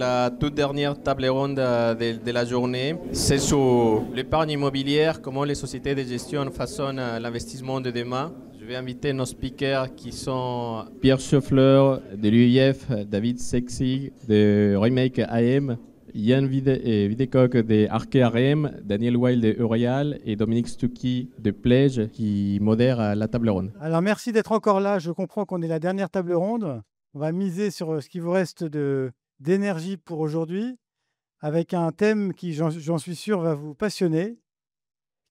La toute dernière table ronde de la journée, c'est sur l'épargne immobilière, comment les sociétés de gestion façonnent l'investissement de demain. Je vais inviter nos speakers qui sont Pierre Scheffler de l'UIF, David Sexy de Remake AM, Yann Videcoq de Arkea RM, Daniel Weil de Euroreal et Dominique Stucki de Plege qui modèrent la table ronde. Alors, merci d'être encore là. Je comprends qu'on est la dernière table ronde. On va miser sur ce qui vous reste d'énergie pour aujourd'hui, avec un thème qui, j'en suis sûr, va vous passionner,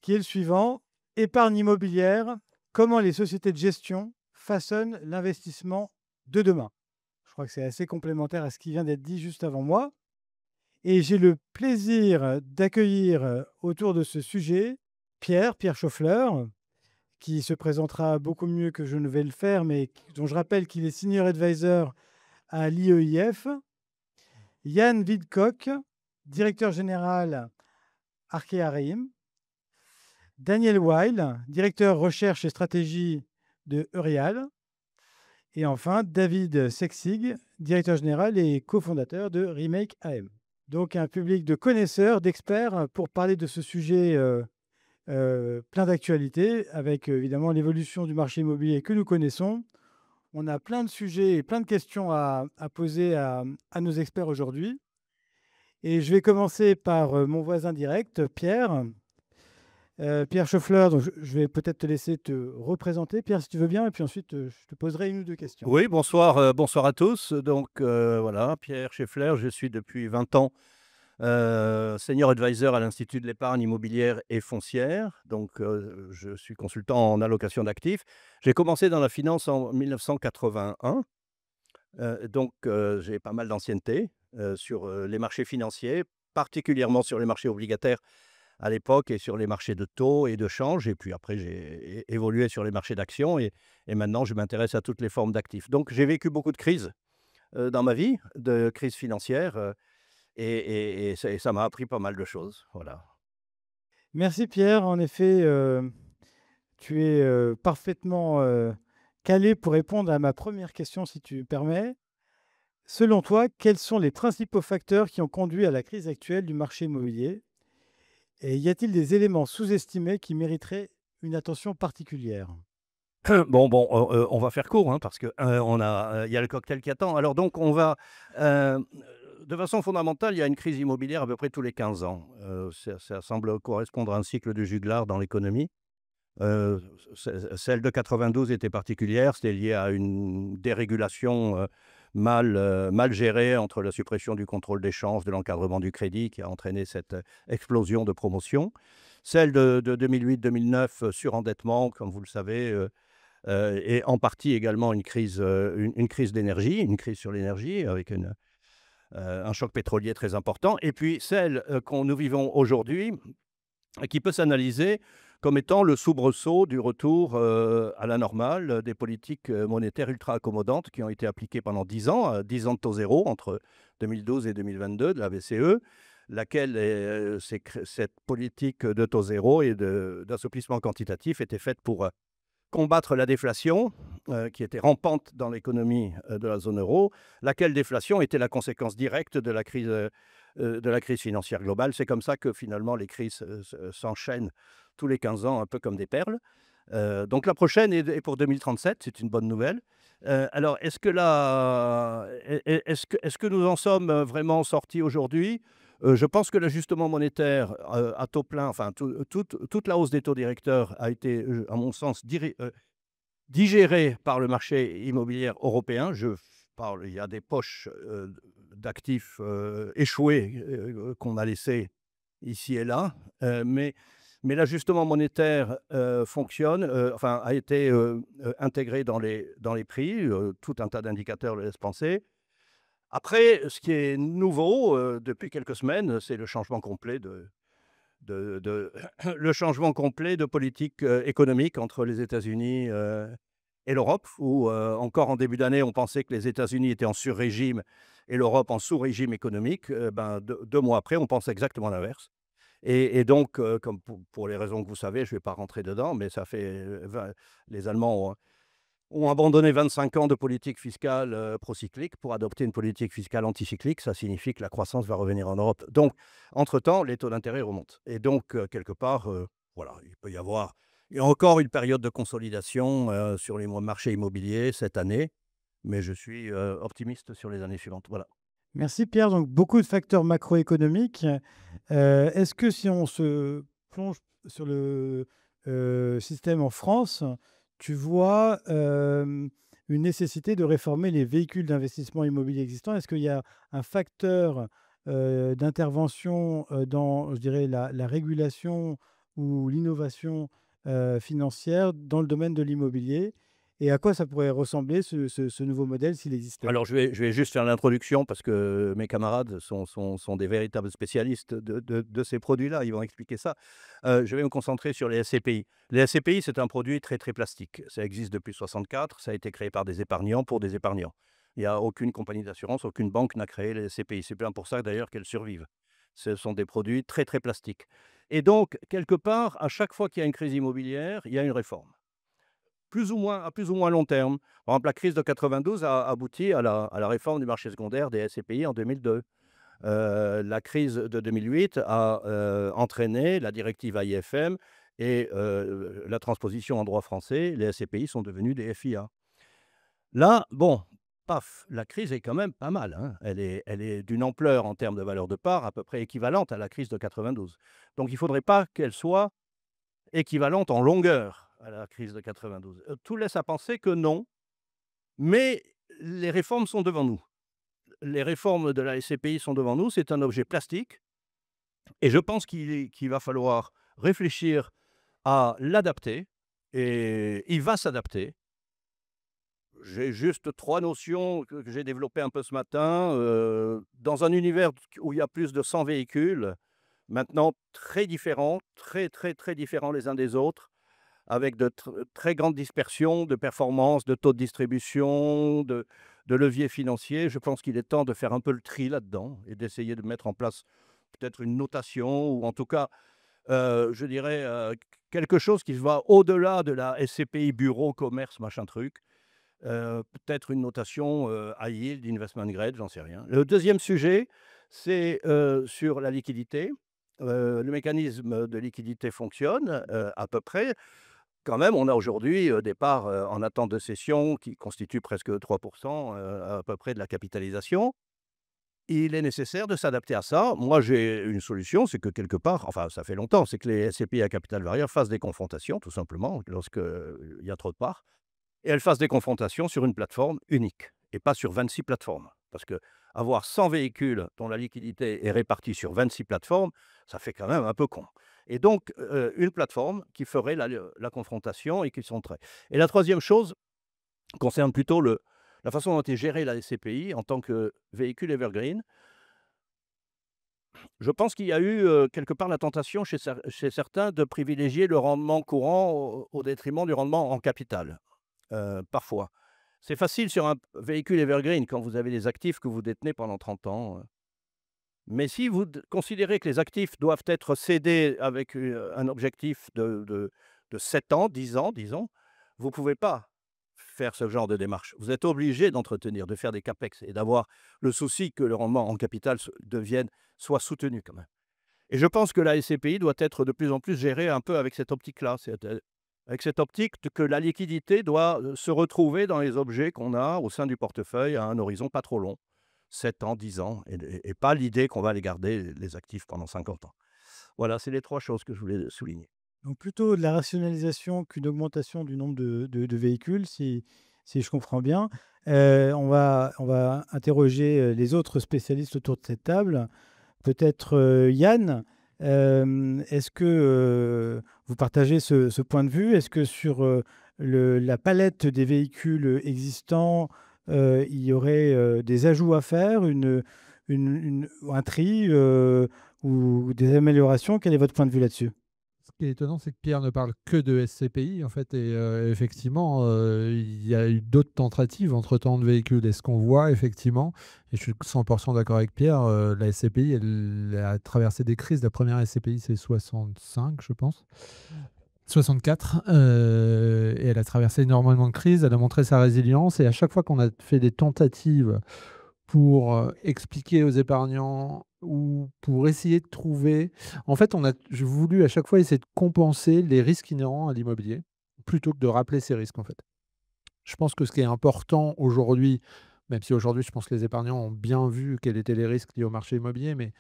qui est le suivant: épargne immobilière, comment les sociétés de gestion façonnent l'investissement de demain. Je crois que c'est assez complémentaire à ce qui vient d'être dit juste avant moi. Et j'ai le plaisir d'accueillir autour de ce sujet Pierre Schauffler, qui se présentera beaucoup mieux que je ne vais le faire, mais dont je rappelle qu'il est Senior Advisor à l'IEIF. Yann Vidcock, directeur général Arkea Reim. Daniel Weil, directeur recherche et stratégie de Eurial. Et enfin, David Sexig, directeur général et cofondateur de Remake AM. Donc un public de connaisseurs, d'experts pour parler de ce sujet plein d'actualités, avec évidemment l'évolution du marché immobilier que nous connaissons. On a plein de sujets et plein de questions à poser à nos experts aujourd'hui. Et je vais commencer par mon voisin direct, Pierre. Pierre Schauffler, donc je vais peut-être te laisser te représenter, Pierre, si tu veux bien, et puis ensuite je te poserai une ou deux questions. Oui, bonsoir, bonsoir à tous. Donc voilà, Pierre Scheffler, je suis depuis 20 ans Senior Advisor à l'Institut de l'épargne immobilière et foncière. Donc je suis consultant en allocation d'actifs. J'ai commencé dans la finance en 1981. Donc j'ai pas mal d'ancienneté sur les marchés financiers, particulièrement sur les marchés obligataires à l'époque et sur les marchés de taux et de change. Et puis après, j'ai évolué sur les marchés d'actions et maintenant, je m'intéresse à toutes les formes d'actifs. Donc, j'ai vécu beaucoup de crises dans ma vie, de crises financières, et ça m'a appris pas mal de choses. Voilà. Merci Pierre. En effet, tu es parfaitement calé pour répondre à ma première question, si tu permets. Selon toi, quels sont les principaux facteurs qui ont conduit à la crise actuelle du marché immobilier? Et y a-t-il des éléments sous-estimés qui mériteraient une attention particulière? On va faire court, hein, parce que il y a le cocktail qui attend. Alors donc, de façon fondamentale, il y a une crise immobilière à peu près tous les 15 ans. Ça semble correspondre à un cycle de Juglar dans l'économie. Celle de 92 était particulière, c'était lié à une dérégulation mal gérée entre la suppression du contrôle d'échange, de l'encadrement du crédit qui a entraîné cette explosion de promotion. Celle de 2008-2009, surendettement, comme vous le savez, et en partie également une crise d'énergie, une crise sur l'énergie avec un choc pétrolier très important. Et puis celle que nous vivons aujourd'hui, qui peut s'analyser comme étant le soubresaut du retour à la normale des politiques monétaires ultra accommodantes qui ont été appliquées pendant 10 ans, 10 ans de taux zéro entre 2012 et 2022 de la BCE, laquelle cette politique de taux zéro et d'assouplissement quantitatif était faite pour combattre la déflation qui était rampante dans l'économie de la zone euro, laquelle déflation était la conséquence directe de la crise financière globale. C'est comme ça que finalement les crises s'enchaînent tous les 15 ans, un peu comme des perles. Donc la prochaine est pour 2037, c'est une bonne nouvelle. Alors, est-ce que nous en sommes vraiment sortis aujourd'hui? Je pense que l'ajustement monétaire à taux plein, enfin toute la hausse des taux directeurs a été, à mon sens, digérée par le marché immobilier européen. Il y a des poches d'actifs échoués qu'on a laissés ici et là, mais l'ajustement monétaire fonctionne, a été intégré dans les prix. Tout un tas d'indicateurs le laissent penser. Après, ce qui est nouveau depuis quelques semaines, c'est le changement complet le changement complet de politique économique entre les États-Unis et l'Europe, où encore en début d'année, on pensait que les États-Unis étaient en sur-régime et l'Europe en sous-régime économique. 2 mois après, on pense exactement l'inverse. Et donc, comme pour les raisons que vous savez, je ne vais pas rentrer dedans, mais ça fait les Allemands ont abandonné 25 ans de politique fiscale procyclique pour adopter une politique fiscale anticyclique. Ça signifie que la croissance va revenir en Europe. Donc, entre-temps, les taux d'intérêt remontent. Et donc, quelque part, voilà, il peut y avoir encore une période de consolidation sur les marchés immobiliers cette année, mais je suis optimiste sur les années suivantes. Voilà. Merci Pierre. Donc beaucoup de facteurs macroéconomiques. Est-ce que si on se plonge sur le système en France, tu vois une nécessité de réformer les véhicules d'investissement immobilier existants? Est-ce qu'il y a un facteur d'intervention dans, je dirais, la régulation ou l'innovation financière dans le domaine de l'immobilier? Et à quoi ça pourrait ressembler ce nouveau modèle s'il existait? Alors, je vais juste faire l'introduction parce que mes camarades sont des véritables spécialistes de ces produits-là. Ils vont expliquer ça. Je vais me concentrer sur les SCPI. Les SCPI, c'est un produit très, très plastique. Ça existe depuis 1964. Ça a été créé par des épargnants pour des épargnants. Il n'y a aucune compagnie d'assurance, aucune banque n'a créé les SCPI. C'est bien pour ça d'ailleurs qu'elles survivent. Ce sont des produits très, très plastiques. Et donc, quelque part, à chaque fois qu'il y a une crise immobilière, il y a une réforme. À plus ou moins long terme. Par exemple, la crise de 92 a abouti à la réforme du marché secondaire des SCPI en 2002. La crise de 2008 a entraîné la directive AIFM et la transposition en droit français. Les SCPI sont devenus des FIA. Là, bon, paf, la crise est quand même pas mal, hein. Elle est d'une ampleur en termes de valeur de part à peu près équivalente à la crise de 92. Donc, il ne faudrait pas qu'elle soit équivalente en longueur à la crise de 92. Tout laisse à penser que non, mais les réformes sont devant nous. Les réformes de la SCPI sont devant nous, c'est un objet plastique et je pense qu'il va falloir réfléchir à l'adapter et il va s'adapter. J'ai juste 3 notions que j'ai développées un peu ce matin. Dans un univers où il y a plus de 100 véhicules, maintenant très différents, très, très, très différents les uns des autres, avec de très grandes dispersions de performances, de taux de distribution, de leviers financiers. Je pense qu'il est temps de faire un peu le tri là-dedans et d'essayer de mettre en place peut-être une notation ou en tout cas, je dirais, quelque chose qui va au-delà de la SCPI bureau, commerce, machin truc. Peut-être une notation high yield, investment grade, j'en sais rien. Le deuxième sujet, c'est sur la liquidité. Le mécanisme de liquidité fonctionne à peu près. Quand même, on a aujourd'hui des parts en attente de cession qui constituent presque 3% à peu près de la capitalisation. Il est nécessaire de s'adapter à ça. Moi, j'ai une solution, c'est que quelque part, enfin, ça fait longtemps, c'est que les SCPI à capital variable fassent des confrontations, tout simplement, lorsqu'il y a trop de parts, et elles fassent des confrontations sur une plateforme unique, et pas sur 26 plateformes. Parce que avoir 100 véhicules dont la liquidité est répartie sur 26 plateformes, ça fait quand même un peu con. Et donc, une plateforme qui ferait la confrontation et qui centrerait. Et la troisième chose concerne plutôt la façon dont est gérée la SCPI en tant que véhicule evergreen. Je pense qu'il y a eu quelque part la tentation chez certains de privilégier le rendement courant au détriment du rendement en capital, parfois. C'est facile sur un véhicule evergreen quand vous avez des actifs que vous détenez pendant 30 ans. Mais si vous considérez que les actifs doivent être cédés avec un objectif de 7 ans, 10 ans, disons, vous ne pouvez pas faire ce genre de démarche. Vous êtes obligé d'entretenir, de faire des capex et d'avoir le souci que le rendement en capital soit soutenu quand même. Et je pense que la SCPI doit être de plus en plus gérée un peu avec cette optique-là, avec cette optique que la liquidité doit se retrouver dans les objets qu'on a au sein du portefeuille à un horizon pas trop long. 7 ans, 10 ans, et pas l'idée qu'on va les garder, les actifs, pendant 50 ans. Voilà, c'est les 3 choses que je voulais souligner. Donc plutôt de la rationalisation qu'une augmentation du nombre de véhicules, si je comprends bien. On va interroger les autres spécialistes autour de cette table. Peut-être Yann, est-ce que vous partagez ce point de vue? Est-ce que sur la palette des véhicules existants, il y aurait des ajouts à faire, un tri ou des améliorations? Quel est votre point de vue là-dessus? Ce qui est étonnant, c'est que Pierre ne parle que de SCPI, en fait, et effectivement, il y a eu d'autres tentatives entre-temps de véhicules. Et ce qu'on voit, effectivement, et je suis 100% d'accord avec Pierre, la SCPI, elle a traversé des crises. La première SCPI, c'est 65, je pense. 64, et elle a traversé énormément de crises, elle a montré sa résilience, et à chaque fois qu'on a fait des tentatives pour expliquer aux épargnants ou pour essayer de trouver... En fait, j'ai voulu à chaque fois essayer de compenser les risques inhérents à l'immobilier, plutôt que de rappeler ces risques, en fait. Je pense que ce qui est important aujourd'hui, même si aujourd'hui je pense que les épargnants ont bien vu quels étaient les risques liés au marché immobilier, mais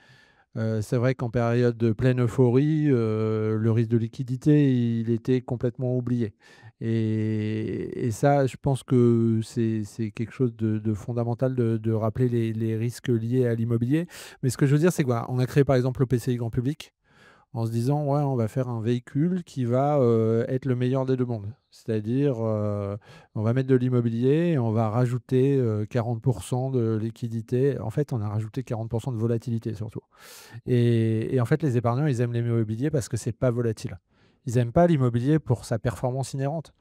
c'est vrai qu'en période de pleine euphorie, le risque de liquidité, il était complètement oublié. Et ça, je pense que c'est quelque chose de fondamental de rappeler les risques liés à l'immobilier. Mais ce que je veux dire, c'est qu'on a créé par exemple le PCI grand public en se disant, ouais, on va faire un véhicule qui va être le meilleur des deux mondes. C'est-à-dire, on va mettre de l'immobilier et on va rajouter 40% de liquidité. En fait, on a rajouté 40% de volatilité surtout. Et en fait, les épargnants, ils aiment l'immobilier parce que c'est pas volatile. Ils n'aiment pas l'immobilier pour sa performance inhérente.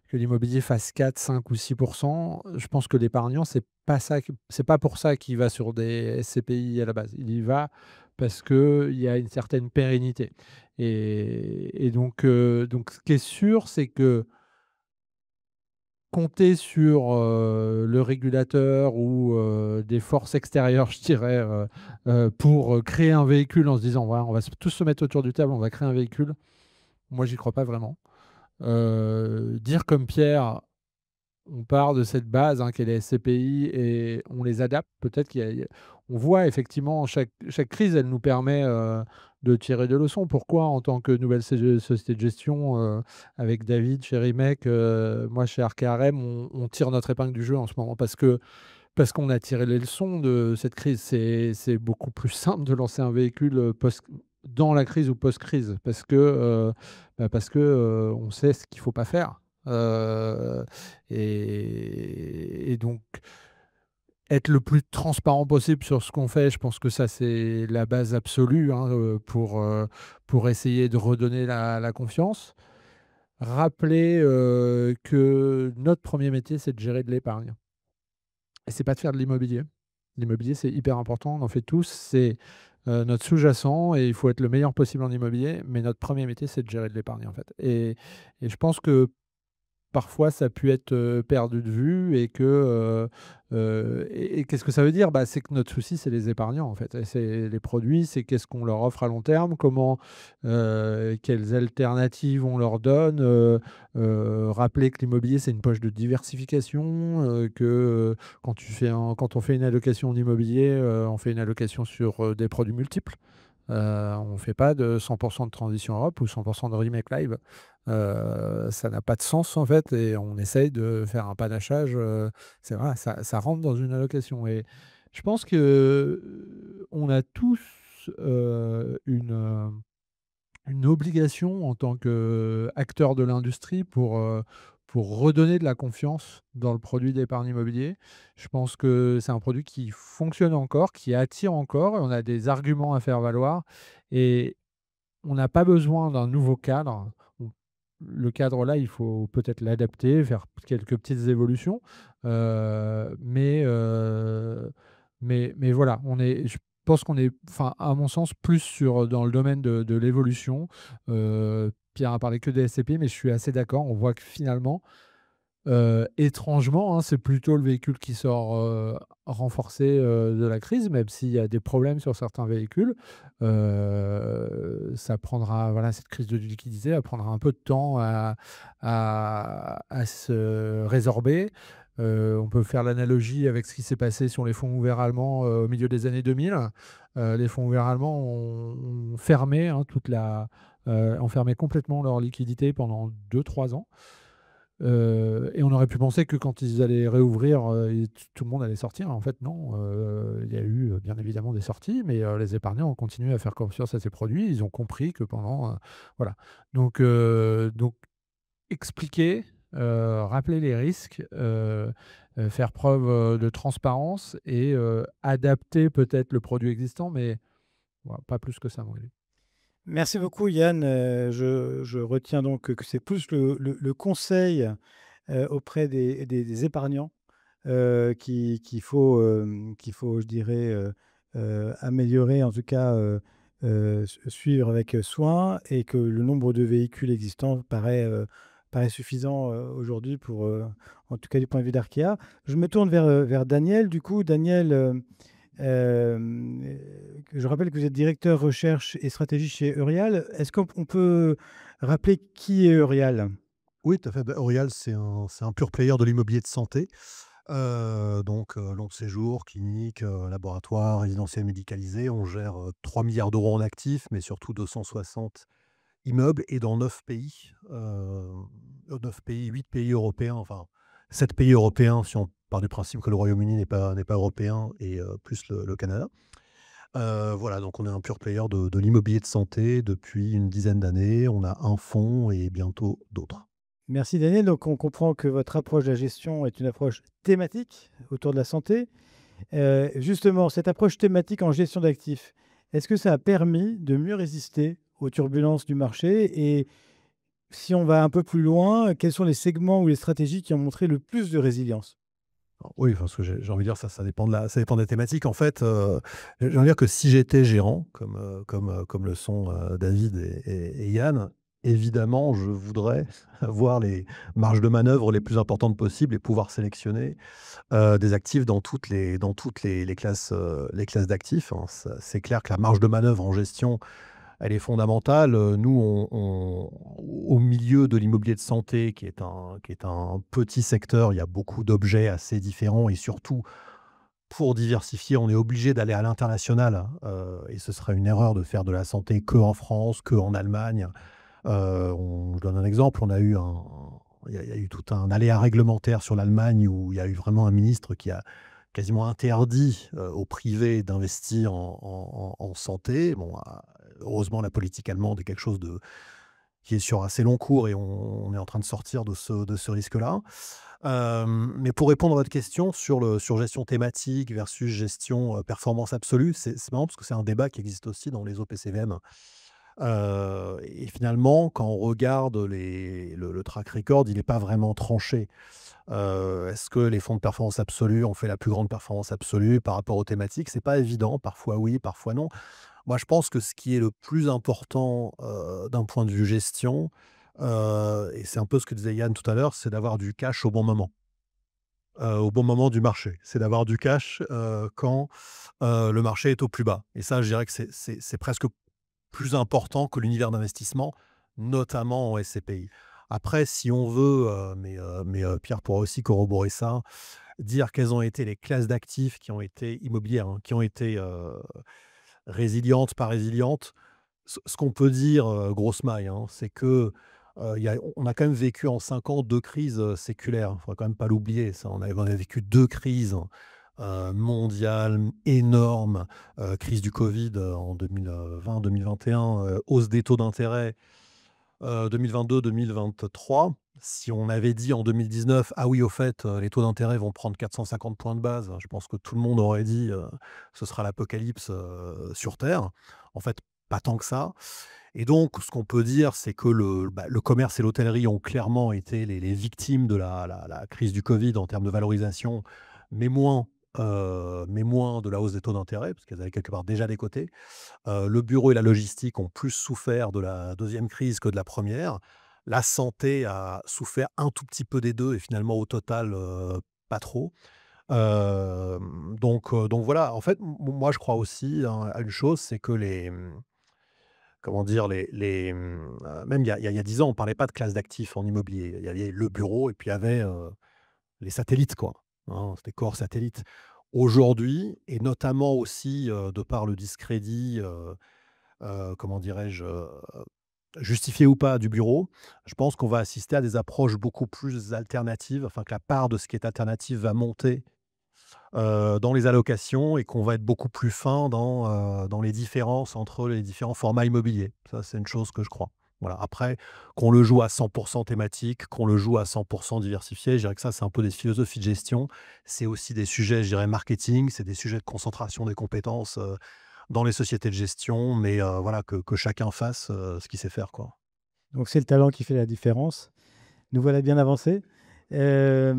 Que l'immobilier fasse 4, 5 ou 6%, je pense que l'épargnant, c'est pas pour ça qu'il va sur des SCPI à la base. Il y va parce qu'il y a une certaine pérennité. Et donc, ce qui est sûr, c'est que compter sur le régulateur ou des forces extérieures, je dirais, pour créer un véhicule en se disant, ouais, on va tous se mettre autour du table, on va créer un véhicule, moi, j'y crois pas vraiment. Dire comme Pierre, on part de cette base qu'est les SCPI et on les adapte. Peut-être on voit effectivement chaque crise, elle nous permet de tirer des leçons. Pourquoi, en tant que nouvelle société de gestion, avec David chez Remec, moi chez Arcarem, on tire notre épingle du jeu en ce moment parce qu'on a tiré les leçons de cette crise. C'est beaucoup plus simple de lancer un véhicule dans la crise ou post-crise parce que on sait ce qu'il ne faut pas faire. Et donc, être le plus transparent possible sur ce qu'on fait, je pense que ça, c'est la base absolue pour essayer de redonner la confiance. Rappeler que notre premier métier, c'est de gérer de l'épargne. Et c'est pas de faire de l'immobilier. L'immobilier, c'est hyper important, on en fait tous. C'est notre sous-jacent et il faut être le meilleur possible en immobilier. Mais notre premier métier, c'est de gérer de l'épargne, en fait. Et je pense que parfois ça a pu être perdu de vue et qu'est-ce que ça veut dire? C'est que notre souci, c'est les épargnants, en fait. Et c'est les produits, c'est qu'est-ce qu'on leur offre à long terme, quelles alternatives on leur donne. Rappeler que l'immobilier, c'est une poche de diversification, quand on fait une allocation en immobilier, on fait une allocation sur des produits multiples. On ne fait pas de 100% de Transition Europe ou 100% de Remake Live. Ça n'a pas de sens, en fait, et on essaye de faire un panachage. C'est vrai, ça rentre dans une allocation. Et je pense que on a tous une obligation en tant qu'acteur de l'industrie pour redonner de la confiance dans le produit d'épargne immobilier. Je pense que c'est un produit qui fonctionne encore, qui attire encore, et on a des arguments à faire valoir. Et on n'a pas besoin d'un nouveau cadre. Le cadre là, il faut peut-être l'adapter, faire quelques petites évolutions. Mais voilà, je pense qu'on est, enfin, à mon sens, plus dans le domaine de l'évolution. Pierre a parlé que des SCP, mais je suis assez d'accord. On voit que finalement, étrangement, c'est plutôt le véhicule qui sort renforcé de la crise, même s'il y a des problèmes sur certains véhicules. Ça prendra, voilà, cette crise de liquidité, elle prendra un peu de temps à se résorber. On peut faire l'analogie avec ce qui s'est passé sur les fonds ouverts allemands au milieu des années 2000. Les fonds ouverts allemands ont fermé ont fermé complètement leur liquidité pendant 2-3 ans. Et on aurait pu penser que quand ils allaient réouvrir, tout le monde allait sortir. En fait, non. Il y a eu bien évidemment des sorties, mais les épargnants ont continué à faire confiance à ces produits. Ils ont compris que pendant... voilà. Donc, expliquer, rappeler les risques, faire preuve de transparence et adapter peut-être le produit existant, mais voilà, pas plus que ça, à mon avis. Merci beaucoup, Yann. Je retiens donc que c'est plus le conseil auprès des épargnants qu'il faut, je dirais, améliorer, en tout cas, suivre avec soin et que le nombre de véhicules existants paraît suffisant aujourd'hui pour, en tout cas du point de vue d'Arkea. Je me tourne vers Daniel. Du coup, Daniel, je rappelle que vous êtes directeur recherche et stratégie chez Eurial. Est-ce qu'on peut rappeler qui est Eurial? Oui, tout à fait. Bah, Orial, c'est un pure player de l'immobilier de santé. Donc, long séjour, clinique, laboratoire, résidentiel médicalisé. On gère 3 milliards d'euros en actifs, mais surtout 260 immeubles et dans 9 pays. 9 pays, 8 pays européens, enfin 7 pays européens, si on part du principe que le Royaume-Uni n'est pas européen, et plus le Canada. Voilà, donc on est un pure player de l'immobilier de santé depuis une dizaine d'années. On a un fonds et bientôt d'autres. Merci Daniel. Donc on comprend que votre approche de la gestion est une approche thématique autour de la santé. Justement, cette approche thématique en gestion d'actifs, est-ce que ça a permis de mieux résister aux turbulences du marché? Et si on va un peu plus loin, quels sont les segments ou les stratégies qui ont montré le plus de résilience? Alors oui, enfin, ce que j'ai envie de dire, ça dépend ça dépend des thématiques. En fait, j'ai envie de dire que si j'étais gérant, comme le sont David et Yann, évidemment, je voudrais avoir les marges de manœuvre les plus importantes possibles et pouvoir sélectionner des actifs dans toutes les classes d'actifs, hein. C'est clair que la marge de manœuvre en gestion, elle est fondamentale. Nous, au milieu de l'immobilier de santé, qui est un petit secteur, il y a beaucoup d'objets assez différents et surtout, pour diversifier, on est obligé d'aller à l'international, et ce serait une erreur de faire de la santé qu'en France, qu'en Allemagne. Je donne un exemple, il y a eu tout un aléa réglementaire sur l'Allemagne où il y a eu vraiment un ministre qui a quasiment interdit au privé d'investir en santé. Bon, heureusement, la politique allemande est quelque chose qui est sur assez long cours et on est en train de sortir de ce risque-là. Mais pour répondre à votre question sur gestion thématique versus gestion performance absolue, c'est marrant parce que c'est un débat qui existe aussi dans les OPCVM. Et finalement, quand on regarde le track record, il n'est pas vraiment tranché. Est-ce que les fonds de performance absolue ont fait la plus grande performance absolue par rapport aux thématiques? C'est pas évident, parfois oui, parfois non. Moi, je pense que ce qui est le plus important d'un point de vue gestion, et c'est un peu ce que disait Yann tout à l'heure, c'est d'avoir du cash au bon moment du marché. C'est d'avoir du cash quand le marché est au plus bas. Et ça, je dirais que c'est presque plus important que l'univers d'investissement, notamment en SCPI. Après, si on veut, mais Pierre pourra aussi corroborer ça, dire quelles ont été les classes d'actifs qui ont été immobilières, hein, qui ont été résilientes, pas résilientes. Ce qu'on peut dire, grosse maille, hein, c'est que on a quand même vécu en 5 ans 2 crises séculaires. Il ne faudrait quand même pas l'oublier, ça. On a vécu 2 crises mondiales énormes, crise du Covid en 2020-2021, hausse des taux d'intérêt 2022-2023. Si on avait dit en 2019, ah oui, au fait, les taux d'intérêt vont prendre 450 points de base, je pense que tout le monde aurait dit ce sera l'apocalypse sur Terre. En fait, pas tant que ça. Et donc, ce qu'on peut dire, c'est que le commerce et l'hôtellerie ont clairement été les victimes de la crise du Covid en termes de valorisation, mais moins de la hausse des taux d'intérêt, parce qu'elles avaient quelque part déjà décoté. Le bureau et la logistique ont plus souffert de la deuxième crise que de la première. La santé a souffert un tout petit peu des deux et finalement, au total, pas trop. Donc voilà, en fait, moi, je crois aussi à une chose, c'est que comment dire? Même il y a 10 ans, on ne parlait pas de classe d'actifs en immobilier. Il y avait le bureau et puis il y avait les satellites, quoi, hein, c'était corps satellites. Aujourd'hui et notamment aussi, de par le discrédit, comment dirais-je? Justifié ou pas du bureau, je pense qu'on va assister à des approches beaucoup plus alternatives, enfin que la part de ce qui est alternatif va monter dans les allocations et qu'on va être beaucoup plus fin dans les différences entre les différents formats immobiliers. Ça, c'est une chose que je crois. Voilà. Après, qu'on le joue à 100% thématique, qu'on le joue à 100% diversifié, je dirais que ça, c'est un peu des philosophies de gestion. C'est aussi des sujets, je dirais, marketing, c'est des sujets de concentration des compétences dans les sociétés de gestion, mais voilà, que chacun fasse ce qu'il sait faire, quoi. Donc c'est le talent qui fait la différence. Nous voilà bien avancés. À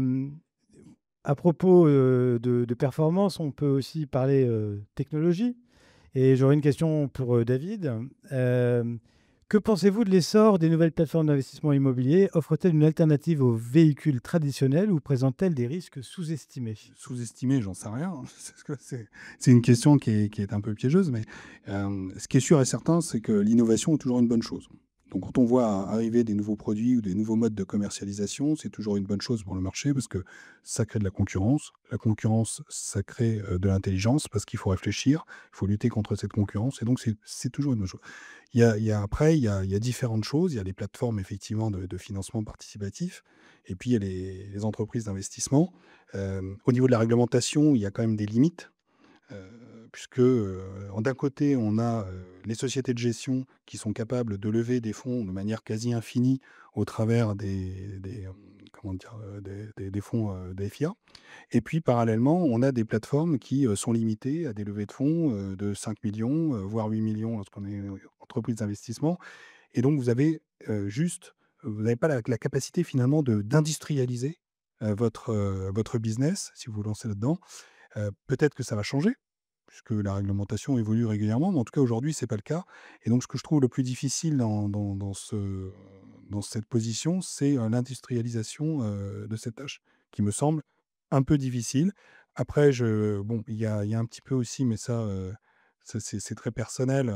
propos de performance, on peut aussi parler technologie. Et j'aurais une question pour David. Que pensez-vous de l'essor des nouvelles plateformes d'investissement immobilier? Offrent-elles une alternative aux véhicules traditionnels ou présentent-elles des risques sous-estimés? Sous-estimé, j'en sais rien. C'est une question qui est un peu piégeuse, mais ce qui est sûr et certain, c'est que l'innovation est toujours une bonne chose. Donc quand on voit arriver des nouveaux produits ou des nouveaux modes de commercialisation, c'est toujours une bonne chose pour le marché parce que ça crée de la concurrence. La concurrence, ça crée de l'intelligence parce qu'il faut réfléchir, il faut lutter contre cette concurrence, et donc c'est toujours une bonne chose. Après, il y a différentes choses. Il y a les plateformes effectivement de financement participatif, et puis il y a les entreprises d'investissement. Au niveau de la réglementation, il y a quand même des limites, puisque d'un côté, on a les sociétés de gestion qui sont capables de lever des fonds de manière quasi infinie au travers comment dire, des fonds des FIA. Et puis parallèlement, on a des plateformes qui sont limitées à des levées de fonds de 5 millions, voire 8 millions lorsqu'on est entreprise d'investissement. Et donc vous n'avez pas la capacité finalement d'industrialiser votre business si vous vous lancez là-dedans. Peut-être que ça va changer, puisque la réglementation évolue régulièrement, mais en tout cas aujourd'hui, c'est pas le cas. Et donc ce que je trouve le plus difficile dans cette position, c'est l'industrialisation de cette tâche, qui me semble un peu difficile. Après, bon, il y a un petit peu aussi, mais ça, c'est très personnel,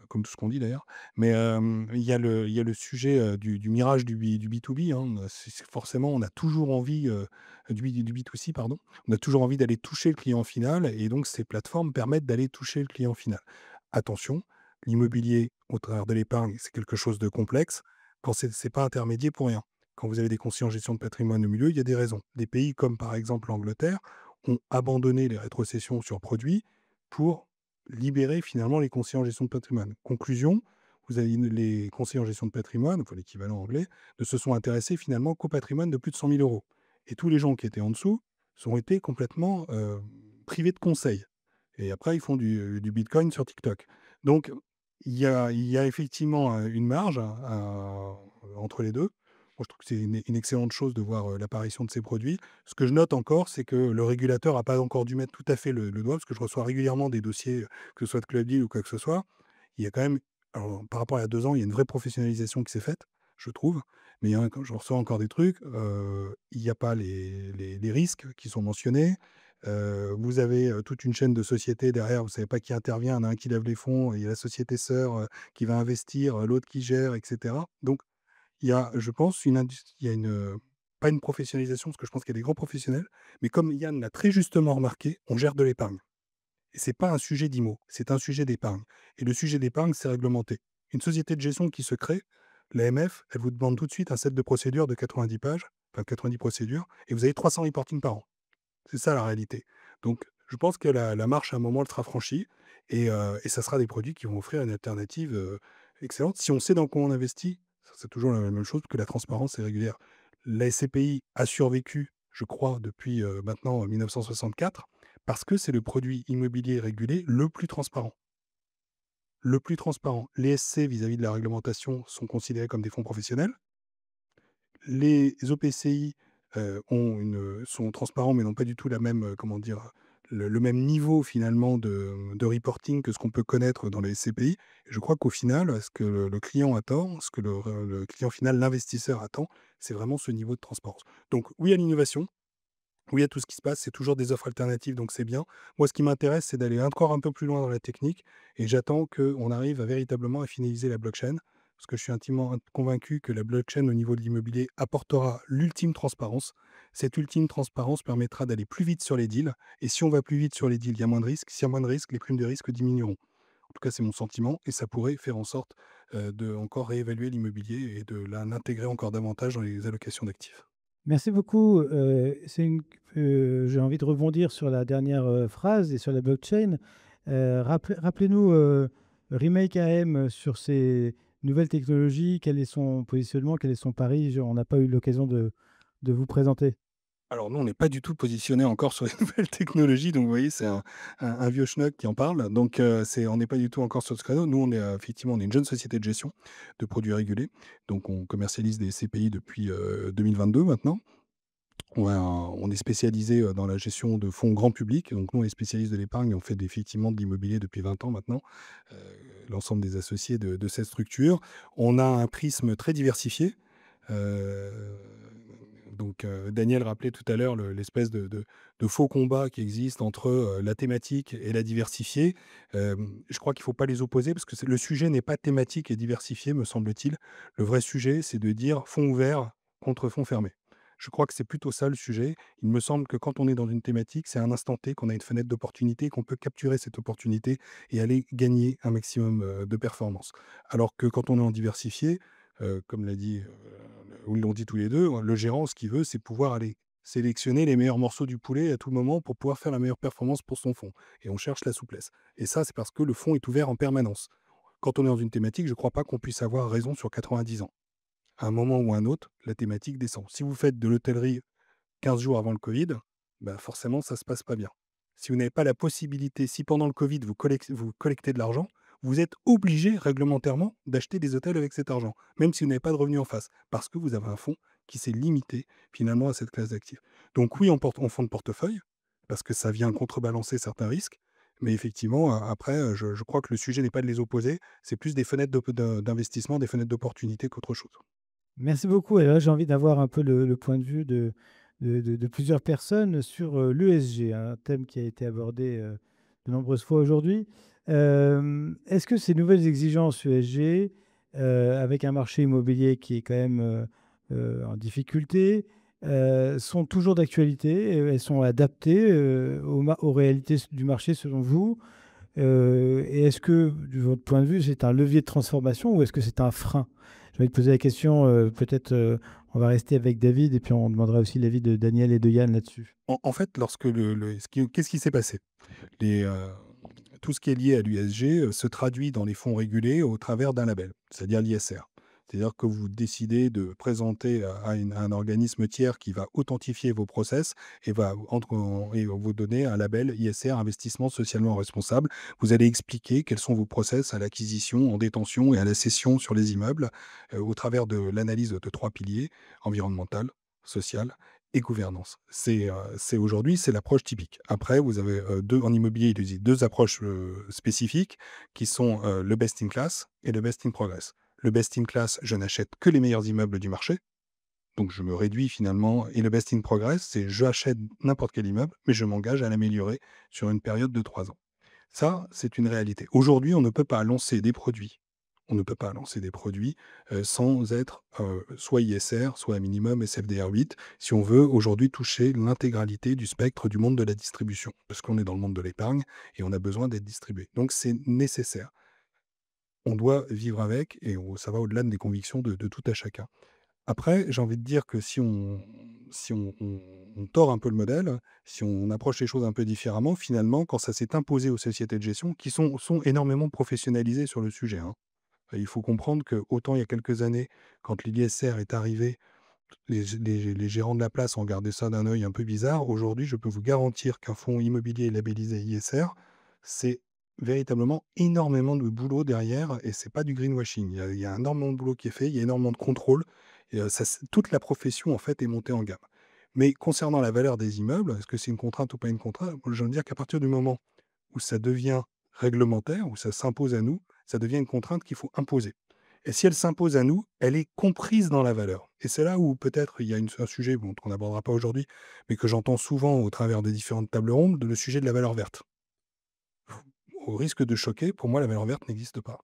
comme tout ce qu'on dit d'ailleurs. Mais il y a le sujet du mirage du B2B, hein. Forcément, on a toujours envie, du B2C, pardon. On a toujours envie d'aller toucher le client final, et donc ces plateformes permettent d'aller toucher le client final. Attention, l'immobilier au travers de l'épargne, c'est quelque chose de complexe. Quand c'est pas intermédiaire pour rien. Quand vous avez des conseillers en gestion de patrimoine au milieu, il y a des raisons. Des pays comme par exemple l'Angleterre ont abandonné les rétrocessions sur produits pour libérer finalement les conseillers en gestion de patrimoine. Conclusion, vous avez les conseillers en gestion de patrimoine, enfin l'équivalent anglais, ne se sont intéressés finalement qu'au patrimoine de plus de 100 000 euros. Et tous les gens qui étaient en dessous ont été complètement privés de conseils. Et après, ils font du Bitcoin sur TikTok. Donc, il y a effectivement une marge entre les deux. Moi, je trouve que c'est une excellente chose de voir l'apparition de ces produits. Ce que je note encore, c'est que le régulateur n'a pas encore dû mettre tout à fait le doigt, parce que je reçois régulièrement des dossiers, que ce soit de Club Deal ou quoi que ce soit. Il y a quand même, alors, par rapport à il y a 2 ans, il y a une vraie professionnalisation qui s'est faite, je trouve. Mais quand je reçois encore des trucs, il n'y a pas les risques qui sont mentionnés. Vous avez toute une chaîne de sociétés derrière, vous ne savez pas qui intervient. Il y en a un qui lève les fonds, il y a la société sœur qui va investir, l'autre qui gère, etc. Donc, il y a, je pense, il y a pas une professionnalisation, parce que je pense qu'il y a des grands professionnels, mais comme Yann l'a très justement remarqué, on gère de l'épargne. Et c'est pas un sujet d'IMO, c'est un sujet d'épargne. Et le sujet d'épargne, c'est réglementé. Une société de gestion qui se crée, l'AMF, elle vous demande tout de suite un set de procédures de 90 pages, enfin 90 procédures, et vous avez 300 reporting par an. C'est ça la réalité. Donc, je pense que la marche, à un moment, elle sera franchie, et ça sera des produits qui vont offrir une alternative excellente. Si on sait dans quoi on investit, c'est toujours la même chose, que la transparence est régulière. La SCPI a survécu, je crois, depuis maintenant 1964, parce que c'est le produit immobilier régulé le plus transparent. Le plus transparent. Les SC vis-à-vis de la réglementation sont considérés comme des fonds professionnels. Les OPCI sont transparents, mais n'ont pas du tout la même, comment dire, le même niveau finalement de reporting que ce qu'on peut connaître dans les SCPI. Et je crois qu'au final, ce que le client attend, ce que le client final, l'investisseur attend, c'est vraiment ce niveau de transparence. Donc oui à l'innovation, oui à tout ce qui se passe, c'est toujours des offres alternatives, donc c'est bien. Moi, ce qui m'intéresse, c'est d'aller encore un peu plus loin dans la technique, et j'attends qu'on arrive véritablement à finaliser la blockchain, parce que je suis intimement convaincu que la blockchain au niveau de l'immobilier apportera l'ultime transparence. Cette ultime transparence permettra d'aller plus vite sur les deals, et si on va plus vite sur les deals, il y a moins de risques. S'il y a moins de risques, les primes de risque diminueront. En tout cas, c'est mon sentiment, et ça pourrait faire en sorte de encore réévaluer l'immobilier et de l'intégrer encore davantage dans les allocations d'actifs. Merci beaucoup. J'ai envie de rebondir sur la dernière phrase et sur la blockchain. Rappelez-nous, Remake AM, sur ces nouvelles technologies, quel est son positionnement, quel est son pari? On n'a pas eu l'occasion de vous présenter. Alors nous, on n'est pas du tout positionné encore sur les nouvelles technologies, donc vous voyez, c'est un vieux schnock qui en parle. Donc on n'est pas du tout encore sur ce créneau. Nous, on est effectivement, on est une jeune société de gestion de produits régulés, donc on commercialise des CPI depuis 2022 maintenant. On est spécialisé dans la gestion de fonds grand public. Donc, nous, on est spécialiste de l'épargne. On fait effectivement de l'immobilier depuis 20 ans maintenant, l'ensemble des associés de cette structure. On a un prisme très diversifié. Donc, Daniel rappelait tout à l'heure l'espèce de faux combat qui existe entre la thématique et la diversifiée. Je crois qu'il ne faut pas les opposer parce que le sujet n'est pas thématique et diversifié, me semble-t-il. Le vrai sujet, c'est de dire fonds ouverts contre fonds fermés. Je crois que c'est plutôt ça le sujet. Il me semble que quand on est dans une thématique, c'est un instant T qu'on a une fenêtre d'opportunité, qu'on peut capturer cette opportunité et aller gagner un maximum de performance. Alors que quand on est en diversifié, comme l'a dit, ou l'ont dit tous les deux, le gérant, ce qu'il veut, c'est pouvoir aller sélectionner les meilleurs morceaux du poulet à tout moment pour pouvoir faire la meilleure performance pour son fonds. Et on cherche la souplesse. Et ça, c'est parce que le fonds est ouvert en permanence. Quand on est dans une thématique, je ne crois pas qu'on puisse avoir raison sur 90 ans. À un moment ou à un autre, la thématique descend. Si vous faites de l'hôtellerie 15 jours avant le Covid, bah forcément, ça ne se passe pas bien. Si vous n'avez pas la possibilité, si pendant le Covid, vous collectez de l'argent, vous êtes obligé réglementairement d'acheter des hôtels avec cet argent, même si vous n'avez pas de revenus en face, parce que vous avez un fonds qui s'est limité finalement à cette classe d'actifs. Donc oui, on fonds de portefeuille, parce que ça vient contrebalancer certains risques, mais effectivement, après, je crois que le sujet n'est pas de les opposer, c'est plus des fenêtres d'investissement, des fenêtres d'opportunité qu'autre chose. Merci beaucoup. Et là, j'ai envie d'avoir un peu le point de vue de plusieurs personnes sur l'ESG, un thème qui a été abordé de nombreuses fois aujourd'hui. Est-ce que ces nouvelles exigences ESG, avec un marché immobilier qui est quand même en difficulté, sont toujours d'actualité? Elles sont adaptées aux réalités du marché selon vous? Et est-ce que, de votre point de vue, c'est un levier de transformation ou est-ce que c'est un frein? J'ai envie de poser la question, peut-être on va rester avec David et puis on demandera aussi l'avis de Daniel et de Yann là-dessus. En fait, lorsque qu'est-ce qui s'est passé? Les, tout ce qui est lié à l'USG se traduit dans les fonds régulés au travers d'un label, c'est-à-dire l'ISR. C'est-à-dire que vous décidez de présenter à un organisme tiers qui va authentifier vos process et et vous donner un label ISR, investissement socialement responsable. Vous allez expliquer quels sont vos process à l'acquisition, en détention et à la cession sur les immeubles au travers de l'analyse de 3 piliers, environnemental, social et gouvernance. C'est aujourd'hui, c'est l'approche typique. Après, vous avez en immobilier, il existe 2 approches spécifiques qui sont le best in class et le best in progress. Le best in class, je n'achète que les meilleurs immeubles du marché, donc je me réduis finalement. Et le best in progress, c'est j'achète n'importe quel immeuble, mais je m'engage à l'améliorer sur une période de 3 ans. Ça, c'est une réalité. Aujourd'hui, on ne peut pas lancer des produits. On ne peut pas lancer des produits sans être soit ISR, soit à minimum SFDR 8, si on veut aujourd'hui toucher l'intégralité du spectre du monde de la distribution, parce qu'on est dans le monde de l'épargne et on a besoin d'être distribué. Donc c'est nécessaire. On doit vivre avec et ça va au-delà des convictions de tout à chacun. Après, j'ai envie de dire que si on tord un peu le modèle, si on approche les choses un peu différemment, finalement, quand ça s'est imposé aux sociétés de gestion, qui sont énormément professionnalisées sur le sujet, hein. Il faut comprendre que autant il y a quelques années, quand l'ISR est arrivé, les gérants de la place ont regardé ça d'un œil un peu bizarre. Aujourd'hui, je peux vous garantir qu'un fonds immobilier labellisé ISR, c'est véritablement énormément de boulot derrière et c'est pas du greenwashing. Il y a énormément de boulot qui est fait, il y a énormément de contrôle et toute la profession en fait est montée en gamme. Mais concernant la valeur des immeubles, est-ce que c'est une contrainte ou pas une contrainte? Je veux dire qu'à partir du moment où ça devient réglementaire, où ça s'impose à nous, ça devient une contrainte qu'il faut imposer. Et si elle s'impose à nous, elle est comprise dans la valeur. Et c'est là où peut-être il y a un sujet qu'on n'abordera pas aujourd'hui, mais que j'entends souvent au travers des différentes tables rondes, le sujet de la valeur verte. Au risque de choquer, pour moi, la valeur verte n'existe pas.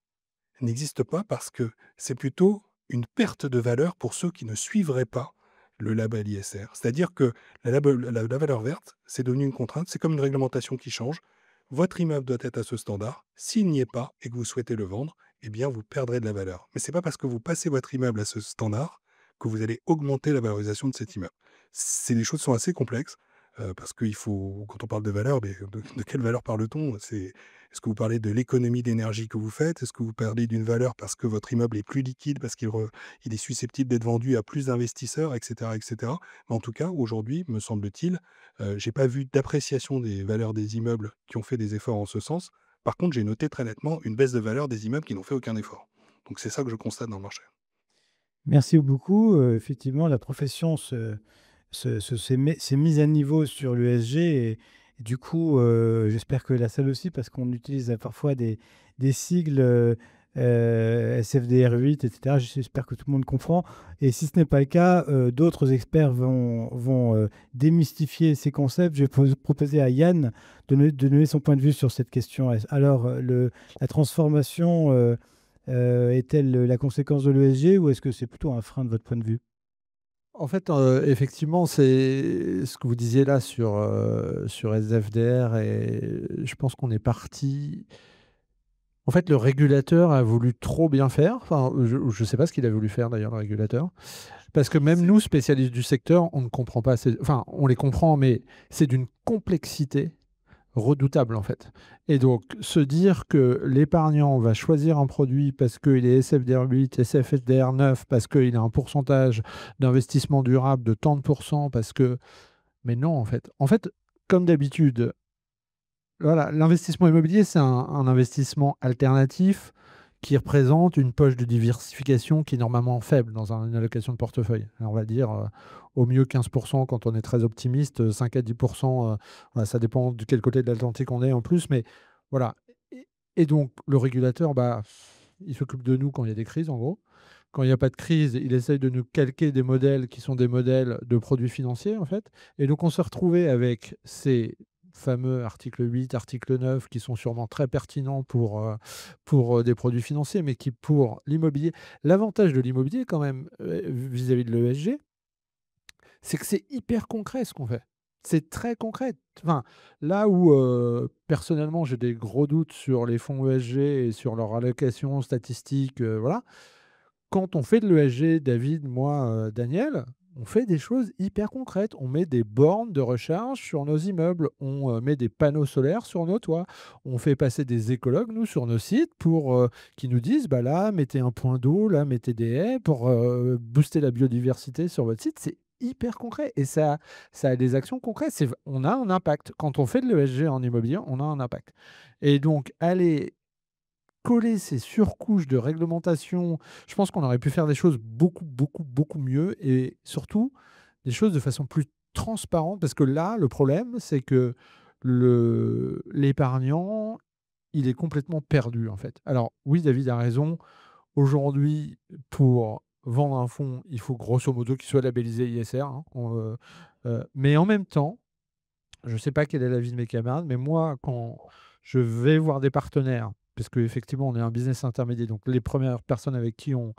Elle n'existe pas parce que c'est plutôt une perte de valeur pour ceux qui ne suivraient pas le label ISR. C'est-à-dire que la valeur verte, c'est devenu une contrainte, c'est comme une réglementation qui change. Votre immeuble doit être à ce standard. S'il n'y est pas et que vous souhaitez le vendre, eh bien, vous perdrez de la valeur. Mais ce n'est pas parce que vous passez votre immeuble à ce standard que vous allez augmenter la valorisation de cet immeuble. Des choses qui sont assez complexes parce qu'il faut, quand on parle de valeur, mais de quelle valeur parle-t-on? Est-ce que vous parlez de l'économie d'énergie que vous faites? Est-ce que vous parlez d'une valeur parce que votre immeuble est plus liquide, parce qu'il est susceptible d'être vendu à plus d'investisseurs, etc., etc. Mais en tout cas, aujourd'hui, me semble-t-il, je n'ai pas vu d'appréciation des valeurs des immeubles qui ont fait des efforts en ce sens. Par contre, j'ai noté très nettement une baisse de valeur des immeubles qui n'ont fait aucun effort. Donc c'est ça que je constate dans le marché. Merci beaucoup. Effectivement, la profession ces mises à niveau sur l'ESG. Et du coup, j'espère que la salle aussi, parce qu'on utilise parfois des sigles SFDR8, etc. J'espère que tout le monde comprend. Et si ce n'est pas le cas, d'autres experts vont démystifier ces concepts. Je vais proposer à Yann de donner son point de vue sur cette question. Alors, la transformation est-elle la conséquence de l'ESG ou est-ce que c'est plutôt un frein de votre point de vue? En fait, effectivement, c'est ce que vous disiez là sur SFDR et je pense qu'on est parti. En fait, le régulateur a voulu trop bien faire. Enfin, je ne sais pas ce qu'il a voulu faire d'ailleurs, le régulateur. Parce que même nous, spécialistes du secteur, on ne comprend pas. Enfin, on les comprend, mais c'est d'une complexité redoutable en fait. Et donc, se dire que l'épargnant va choisir un produit parce qu'il est SFDR 8, SFDR 9, parce qu'il a un pourcentage d'investissement durable de tant de pourcents, parce que... Mais non, en fait. En fait, comme d'habitude, voilà, l'investissement immobilier, c'est un investissement alternatif qui représente une poche de diversification qui est normalement faible dans une allocation de portefeuille. Alors, on va dire au mieux 15% quand on est très optimiste, 5 à 10%, voilà, ça dépend de quel côté de l'Atlantique on est en plus, mais voilà. Et donc, le régulateur, bah, il s'occupe de nous quand il y a des crises, en gros. Quand il n'y a pas de crise, il essaye de nous calquer des modèles qui sont des modèles de produits financiers, en fait. Et donc, on s'est retrouvé avec ces fameux article 8, article 9, qui sont sûrement très pertinents pour des produits financiers, mais qui pour l'immobilier... L'avantage de l'immobilier, quand même, vis-à-vis de l'ESG, c'est que c'est hyper concret ce qu'on fait. C'est très concret. Enfin, là où personnellement j'ai des gros doutes sur les fonds ESG et sur leur allocation statistique, voilà. Quand on fait de l'ESG, David, moi, Daniel, on fait des choses hyper concrètes. On met des bornes de recharge sur nos immeubles, on met des panneaux solaires sur nos toits, on fait passer des écologues, nous, sur nos sites pour qui nous disent, bah là, mettez un point d'eau, là, mettez des haies pour booster la biodiversité sur votre site. C'est hyper concret et ça a des actions concrètes. On a un impact. Quand on fait de l'ESG en immobilier, on a un impact. Et donc, aller coller ces surcouches de réglementation, je pense qu'on aurait pu faire des choses beaucoup, beaucoup, beaucoup mieux et surtout des choses de façon plus transparente parce que là, le problème, c'est que l'épargnant, il est complètement perdu en fait. Alors oui, David a raison. Aujourd'hui, pour vendre un fonds, il faut grosso modo qu'il soit labellisé ISR, hein. Mais en même temps, je ne sais pas quel est l'avis de mes camarades, mais moi, quand je vais voir des partenaires, parce qu'effectivement, on est un business intermédiaire, donc les premières personnes avec qui on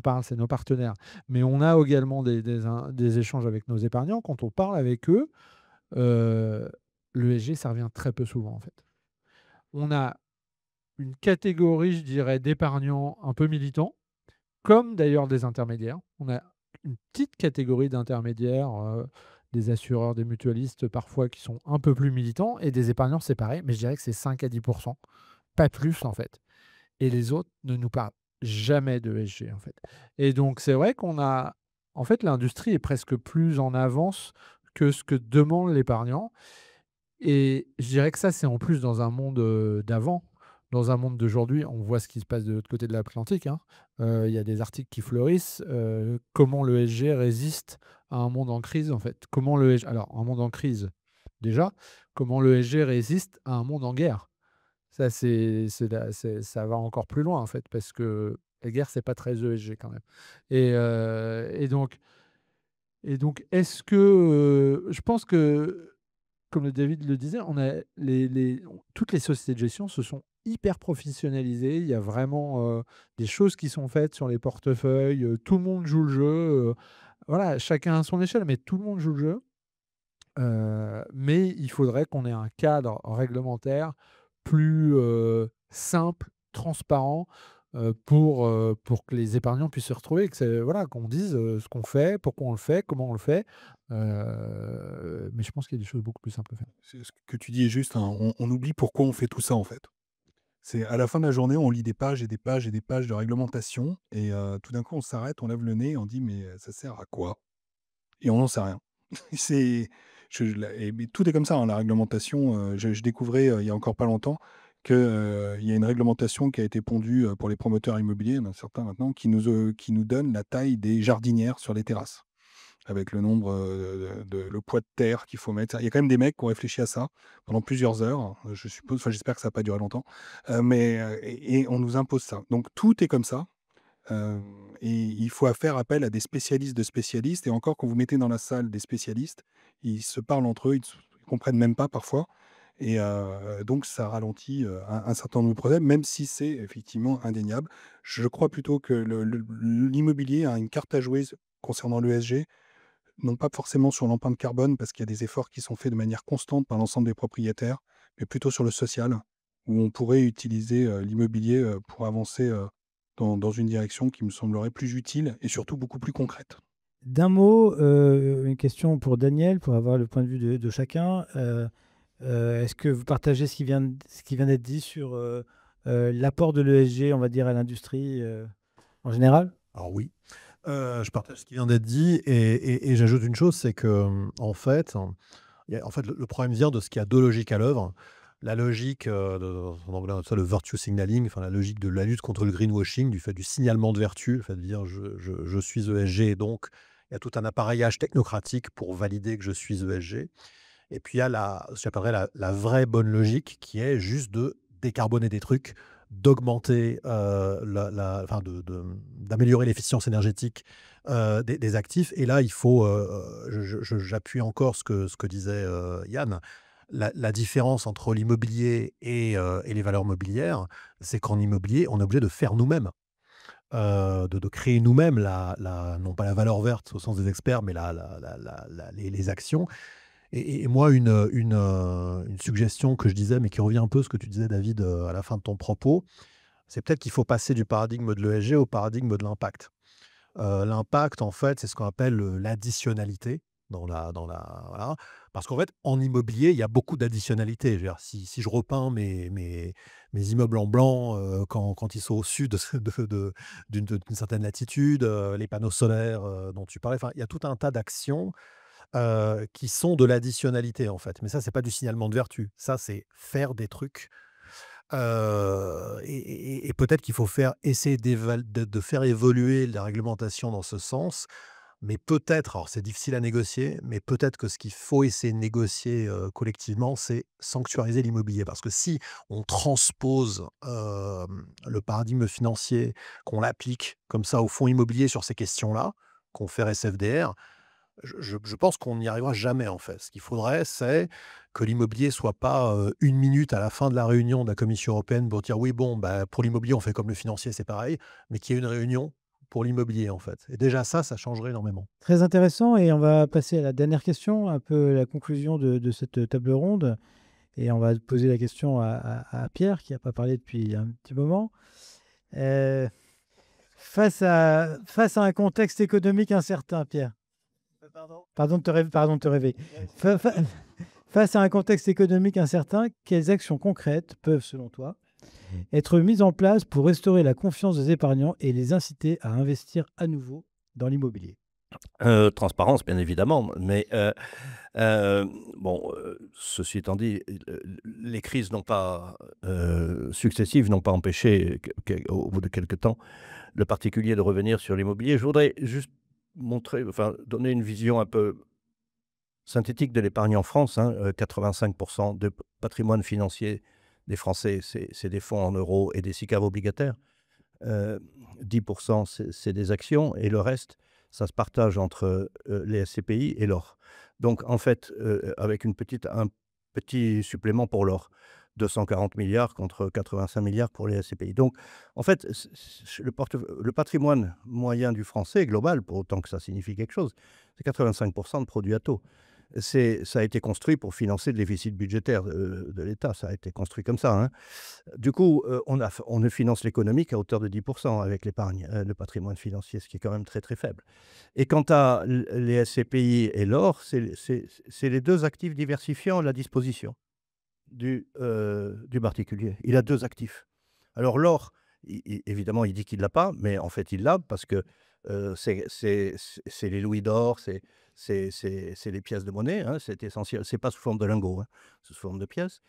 parle, c'est nos partenaires, mais on a également des échanges avec nos épargnants. Quand on parle avec eux, l'ESG, ça revient très peu souvent, en fait. On a une catégorie, je dirais, d'épargnants un peu militants, comme d'ailleurs des intermédiaires. On a une petite catégorie d'intermédiaires, des assureurs, des mutualistes parfois qui sont un peu plus militants et des épargnants séparés, mais je dirais que c'est 5 à 10%, pas plus en fait. Et les autres ne nous parlent jamais de ESG en fait. Et donc c'est vrai qu'on a, en fait l'industrie est presque plus en avance que ce que demande l'épargnant. Et je dirais que ça, c'est en plus dans un monde d'avant. Dans un monde d'aujourd'hui, on voit ce qui se passe de l'autre côté de l'Atlantique, hein. Il y a des articles qui fleurissent. Comment l'ESG résiste à un monde en crise, en fait. Comment l'ESG... Alors, un monde en crise, déjà. Comment l'ESG résiste à un monde en guerre. Ça, ça va encore plus loin, en fait, parce que la guerre, c'est pas très ESG quand même. Et donc, est-ce que... je pense que comme le David le disait, on a toutes les sociétés de gestion se sont hyper professionnalisées. Il y a vraiment des choses qui sont faites sur les portefeuilles. Tout le monde joue le jeu. Voilà, chacun à son échelle, mais tout le monde joue le jeu. Mais il faudrait qu'on ait un cadre réglementaire plus simple, transparent, pour que les épargnants puissent se retrouver, voilà, qu'on dise ce qu'on fait, pourquoi on le fait, comment on le fait. Mais je pense qu'il y a des choses beaucoup plus simples à faire. Ce que tu dis est juste, hein, on oublie pourquoi on fait tout ça en fait. C'est à la fin de la journée, on lit des pages et des pages et des pages de réglementation et tout d'un coup on s'arrête, on lève le nez, on dit mais ça sert à quoi? Et on n'en sait rien. C'est mais tout est comme ça, hein, la réglementation, je découvrais, il y a encore pas longtemps que, il y a une réglementation qui a été pondue, pour les promoteurs immobiliers, il y en a certains maintenant, qui nous donne la taille des jardinières sur les terrasses. avec le nombre, le poids de terre qu'il faut mettre. Il y a quand même des mecs qui ont réfléchi à ça pendant plusieurs heures, je suppose, enfin j'espère que ça va pas durer longtemps, et on nous impose ça. Donc tout est comme ça, et il faut faire appel à des spécialistes de spécialistes, et encore quand vous mettez dans la salle des spécialistes, ils se parlent entre eux, ils comprennent même pas parfois, et donc ça ralentit, un certain nombre de problèmes, même si c'est effectivement indéniable. Je crois plutôt que l'immobilier a une carte à jouer concernant l'ESG, non pas forcément sur l'empreinte carbone, parce qu'il y a des efforts qui sont faits de manière constante par l'ensemble des propriétaires, mais plutôt sur le social, où on pourrait utiliser l'immobilier pour avancer dans une direction qui me semblerait plus utile et surtout beaucoup plus concrète. D'un mot, une question pour Daniel, pour avoir le point de vue de chacun. Est-ce que vous partagez ce qui vient d'être dit sur l'apport de l'ESG, on va dire, à l'industrie en général? Alors oui, je partage ce qui vient d'être dit et j'ajoute une chose, c'est que en fait, le problème vient de ce qu'il y a deux logiques à l'œuvre. La logique, en anglais on appelle ça le virtue signaling, enfin la logique de la lutte contre le greenwashing, du fait du signalement de vertu, le fait de dire je suis ESG, et donc il y a tout un appareillage technocratique pour valider que je suis ESG. Et puis il y a ce que j'appellerais la vraie bonne logique qui est juste de décarboner des trucs, d'augmenter, enfin d'améliorer l'efficience énergétique des actifs. Et là, il faut, j'appuie encore ce que disait Yann, la différence entre l'immobilier et les valeurs mobilières, c'est qu'en immobilier, on est obligé de faire nous-mêmes. De créer nous-mêmes non pas la valeur verte au sens des experts, mais les actions. Et moi, une suggestion que je disais, mais qui revient un peu à ce que tu disais, David, à la fin de ton propos, c'est peut-être qu'il faut passer du paradigme de l'ESG au paradigme de l'impact. L'impact, en fait, c'est ce qu'on appelle l'additionnalité voilà. Parce qu'en fait, en immobilier, il y a beaucoup d'additionnalité. Je veux dire, si je repeins mes immeubles en blanc quand ils sont au sud d'une certaine latitude, les panneaux solaires dont tu parlais, enfin, il y a tout un tas d'actions qui sont de l'additionnalité, en fait. Mais ça, c'est pas du signalement de vertu. Ça, c'est faire des trucs. Et peut-être qu'il faut essayer de faire évoluer la réglementation dans ce sens. Mais peut-être, alors c'est difficile à négocier, mais peut-être que ce qu'il faut essayer de négocier collectivement, c'est sanctuariser l'immobilier. Parce que si on transpose le paradigme financier, qu'on l'applique comme ça au fonds immobilier sur ces questions-là, qu'on fait SFDR, je pense qu'on n'y arrivera jamais, en fait. Ce qu'il faudrait, c'est que l'immobilier soit pas une minute à la fin de la réunion de la Commission européenne pour dire oui, bon, bah, pour l'immobilier, on fait comme le financier, c'est pareil, mais qu'il y ait une réunion pour l'immobilier, en fait. Et déjà, ça changerait énormément. Très intéressant. Et on va passer à la dernière question, un peu la conclusion de cette table ronde. Et on va poser la question à Pierre, qui n'a pas parlé depuis un petit moment. Face à un contexte économique incertain, Pierre. Pardon de te rêver. Face à un contexte économique incertain, quelles actions concrètes peuvent, selon toi, être mises en place pour restaurer la confiance des épargnants et les inciter à investir à nouveau dans l'immobilier? Transparence, bien évidemment, mais bon, ceci étant dit, les crises successives n'ont pas empêché, au bout de quelque temps, le particulier de revenir sur l'immobilier. Je voudrais juste donner une vision un peu synthétique de l'épargne en France. 85% de patrimoine financier des Français, c'est des fonds en euros et des SICAV obligataires. 10%, c'est des actions, et le reste, ça se partage entre les SCPI et l'or. Donc, en fait, avec un petit supplément pour l'or, 240 milliards contre 85 milliards pour les SCPI. Donc, en fait, le patrimoine moyen du Français, global, pour autant que ça signifie quelque chose, c'est 85% de produits à taux. Ça a été construit pour financer le déficit budgétaire de l'État. Ça a été construit comme ça. Du coup, on ne finance l'économie qu'à hauteur de 10% avec l'épargne, le patrimoine financier, ce qui est quand même très, très faible. Et quant à les SCPI et l'or, c'est les deux actifs diversifiants à la disposition du particulier. Il a deux actifs. Alors l'or, évidemment, il dit qu'il ne l'a pas, mais en fait, il l'a parce que c'est les louis d'or, c'est les pièces de monnaie, c'est essentiel. Ce n'est pas sous forme de lingots, c'est sous forme de pièces.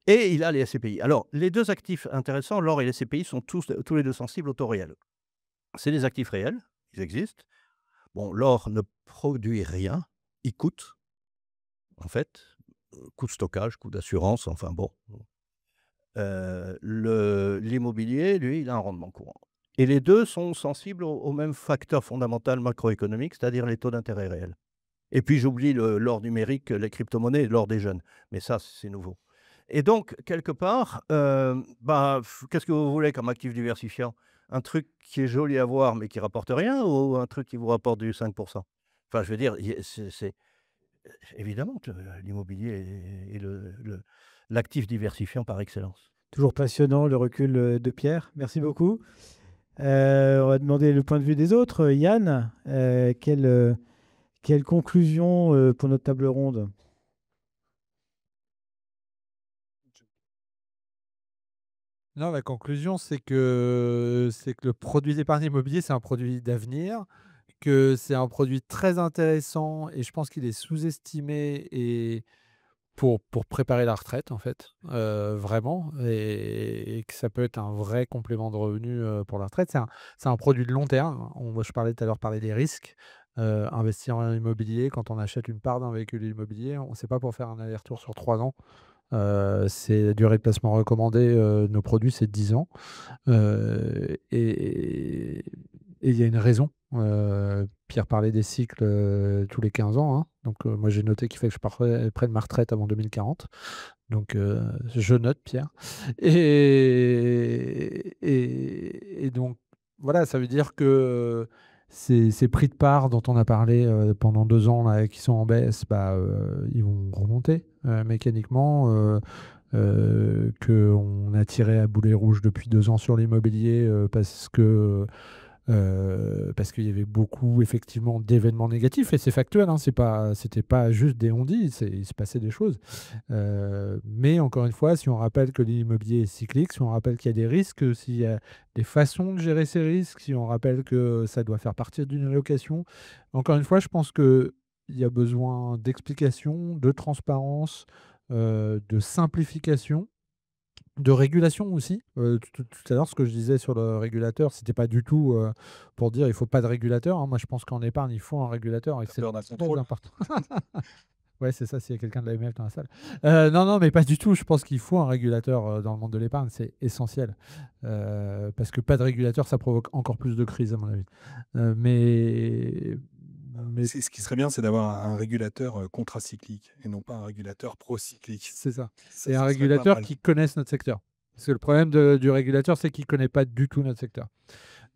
Et il a les SCPI. Alors, les deux actifs intéressants, l'or et les SCPI, sont tous les deux sensibles au taux réel. C'est des actifs réels, ils existent. Bon, l'or ne produit rien, il coûte, en fait, coût de stockage, coût d'assurance, enfin bon. L'immobilier, lui, il a un rendement courant. Et les 2 sont sensibles au même facteur fondamental macroéconomique, c'est-à-dire les taux d'intérêt réels. Et puis j'oublie l'or numérique, les crypto-monnaies et l'or des jeunes, mais ça, c'est nouveau. Et donc quelque part, qu'est-ce que vous voulez comme actif diversifiant? Un truc qui est joli à voir, mais qui rapporte rien, ou un truc qui vous rapporte du 5 Enfin, je veux dire, c'est évidemment que l'immobilier est l'actif diversifiant par excellence. Toujours passionnant le recul de Pierre. Merci beaucoup. On va demander le point de vue des autres. Yann, quelle conclusion pour notre table ronde? Non, la conclusion, c'est que le produit d'épargne immobilier, c'est un produit d'avenir, que c'est un produit très intéressant et je pense qu'il est sous-estimé et pour préparer la retraite, en fait, vraiment et que ça peut être un vrai complément de revenu, pour la retraite. C'est un produit de long terme. Moi, je parlais tout à l'heure, parlais des risques. Investir en immobilier, quand on achète une part d'un véhicule immobilier, on sait pas pour faire un aller-retour sur 3 ans. C'est la durée de placement recommandée, nos produits, c'est 10 ans. Et il y a une raison. Pierre parlait des cycles tous les 15 ans, hein. Donc, moi, j'ai noté qu'il fallait que je prenne ma retraite avant 2040. Donc, je note, Pierre. Et donc, voilà, ça veut dire que ces prix de part dont on a parlé pendant 2 ans, là, qui sont en baisse, ils vont remonter mécaniquement. Qu'on a tiré à boulet rouge depuis 2 ans sur l'immobilier parce qu'il y avait beaucoup effectivement d'événements négatifs et c'est factuel, hein, c'était pas juste des on-dit, il se passait des choses. Mais encore une fois, si on rappelle que l'immobilier est cyclique, si on rappelle qu'il y a des risques, s'il y a des façons de gérer ces risques, si on rappelle que ça doit faire partie d'une allocation, encore une fois, je pense qu'il y a besoin d'explication, de transparence, de simplification, de régulation aussi. Tout à l'heure, ce que je disais sur le régulateur, c'était pas du tout pour dire il faut pas de régulateur, hein. Moi, je pense qu'en épargne, il faut un régulateur et que c'est Peur d'un très contrôle. important. Ouais, c'est ça, s'il y a quelqu'un de l'AMF dans la salle. Non, non, mais pas du tout. Je pense qu'il faut un régulateur dans le monde de l'épargne. C'est essentiel. Parce que pas de régulateur, ça provoque encore plus de crises, à mon avis. Mais Ce qui serait bien, c'est d'avoir un régulateur contracyclique et non pas un régulateur procyclique. c'est ça. Ça, Et un ça serait pas régulateur mal. qui connaisse notre secteur. Parce que le problème du régulateur, c'est qu'il ne connaît pas du tout notre secteur.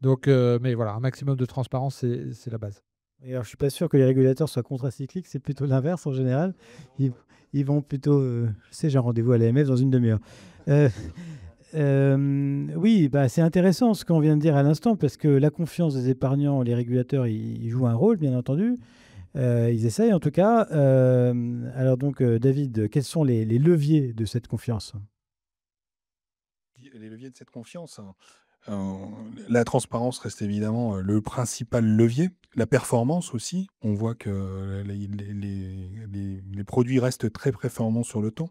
Donc, mais voilà, un maximum de transparence, c'est la base. Et alors, je suis pas sûr que les régulateurs soient contracycliques, c'est plutôt l'inverse en général. Ils vont plutôt. Je sais, j'ai un rendez-vous à l'AMF dans une demi-heure. Euh, oui, c'est intéressant ce qu'on vient de dire à l'instant, parce que la confiance des épargnants, les régulateurs, ils jouent un rôle, bien entendu. Ils essayent en tout cas. Alors donc, David, quels sont les leviers de cette confiance? Les leviers de cette confiance, hein. La transparence reste évidemment le principal levier. La performance aussi, on voit que les produits restent très performants sur le temps.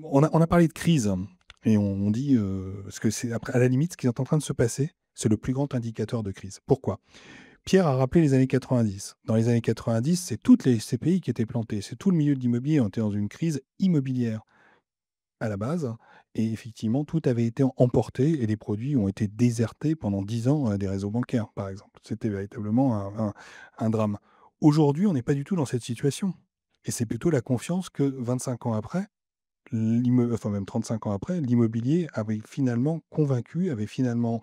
On a parlé de crise et on dit parce que c'est à la limite ce qui est en train de se passer, c'est le plus grand indicateur de crise. Pourquoi? Pierre a rappelé les années 90. Dans les années 90, c'est toutes les CPI qui étaient plantées, c'est tout le milieu de l'immobilier, on était dans une crise immobilière à la base. Et effectivement, tout avait été emporté et les produits ont été désertés pendant 10 ans des réseaux bancaires, par exemple. C'était véritablement un drame. Aujourd'hui, on n'est pas du tout dans cette situation. Et c'est plutôt la confiance que 25 ans après, enfin même 35 ans après, l'immobilier avait finalement convaincu, avait finalement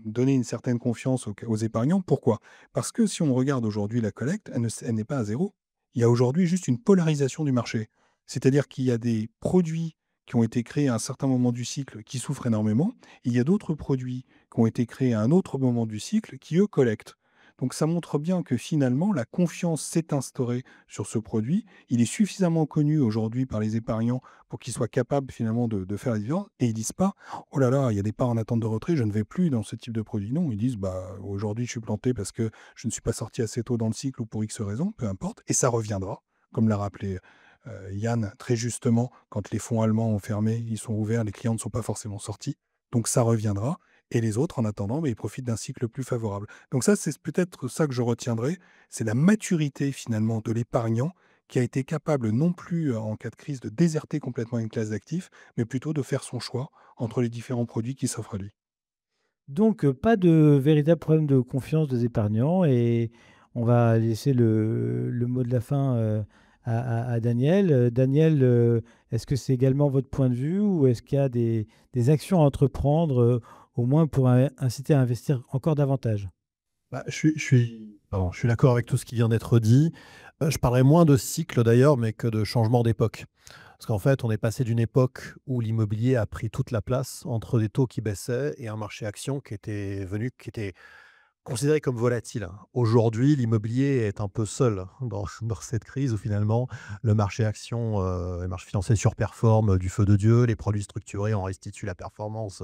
donné une certaine confiance aux épargnants. Pourquoi? Parce que si on regarde aujourd'hui la collecte, elle n'est pas à zéro. Il y a aujourd'hui juste une polarisation du marché. C'est-à-dire qu'il y a des produits qui ont été créés à un certain moment du cycle qui souffrent énormément. Et il y a d'autres produits qui ont été créés à un autre moment du cycle qui, eux, collectent. Donc ça montre bien que finalement, la confiance s'est instaurée sur ce produit. Il est suffisamment connu aujourd'hui par les épargnants pour qu'ils soient capables finalement de faire la différence. Et ils ne disent pas, oh là là, il y a des parts en attente de retrait, je ne vais plus dans ce type de produit. Non, ils disent, aujourd'hui je suis planté parce que je ne suis pas sorti assez tôt dans le cycle ou pour X raison, peu importe. Et ça reviendra, comme l'a rappelé Yann très justement, quand les fonds allemands ont fermé, ils sont ouverts, les clients ne sont pas forcément sortis. Donc ça reviendra. Et les autres, en attendant, ils profitent d'un cycle plus favorable. Donc ça, c'est peut-être ça que je retiendrai, c'est la maturité finalement de l'épargnant qui a été capable non plus en cas de crise de déserter complètement une classe d'actifs, mais plutôt de faire son choix entre les différents produits qui s'offrent à lui. Donc, pas de véritable problème de confiance des épargnants et on va laisser le mot de la fin à Daniel. Daniel, est-ce que c'est également votre point de vue ou est-ce qu'il y a des actions à entreprendre, au moins pour inciter à investir encore davantage? Bah, je suis d'accord avec tout ce qui vient d'être dit. Je parlerai moins de cycle d'ailleurs, mais que de changement d'époque. Parce qu'en fait, on est passé d'une époque où l'immobilier a pris toute la place entre des taux qui baissaient et un marché action qui était considéré comme volatile. Aujourd'hui, l'immobilier est un peu seul dans cette crise où finalement le marché action, les marchés financiers surperforment du feu de Dieu, les produits structurés en restituent la performance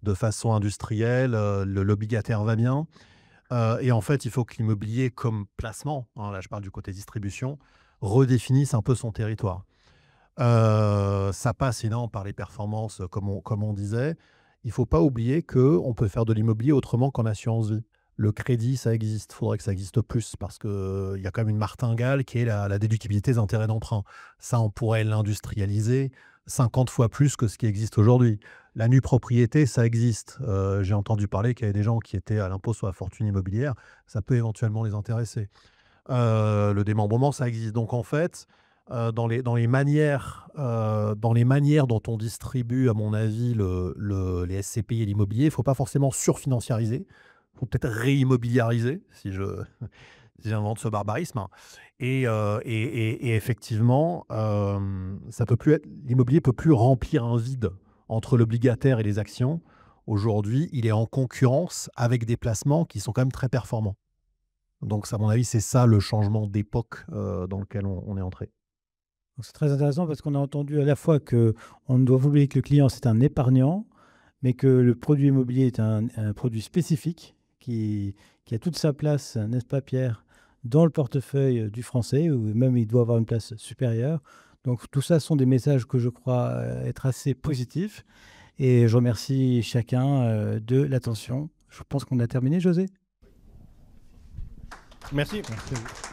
de façon industrielle, l'obligataire va bien. Et en fait, il faut que l'immobilier comme placement, hein, là je parle du côté distribution, redéfinisse un peu son territoire. Ça passe énormément par les performances, comme on disait. Il ne faut pas oublier qu'on peut faire de l'immobilier autrement qu'en assurance vie. Le crédit, ça existe. Il faudrait que ça existe plus parce qu'il y a quand même une martingale qui est la déductibilité des intérêts d'emprunt. Ça, on pourrait l'industrialiser 50 fois plus que ce qui existe aujourd'hui. La nue propriété, ça existe. J'ai entendu parler qu'il y avait des gens qui étaient à l'impôt sur la fortune immobilière. Ça peut éventuellement les intéresser. Le démembrement, ça existe. Donc en fait, dans les manières dont on distribue, à mon avis, les SCPI et l'immobilier, il ne faut pas forcément surfinanciariser. Il faut peut-être réimmobiliariser, si j'invente ce barbarisme. Et effectivement, l'immobilier ne peut plus remplir un vide entre l'obligataire et les actions. Aujourd'hui, il est en concurrence avec des placements qui sont quand même très performants. Donc, à mon avis, c'est ça le changement d'époque dans lequel on est entré. Donc, c'est très intéressant parce qu'on a entendu à la fois qu'on ne doit pas oublier que le client, c'est un épargnant, mais que le produit immobilier est un produit spécifique qui a toute sa place, n'est-ce pas Pierre, dans le portefeuille du Français, ou même il doit avoir une place supérieure. Donc tout ça sont des messages que je crois être assez positifs. Et je remercie chacun de l'attention. Je pense qu'on a terminé, José. Merci. Merci à vous.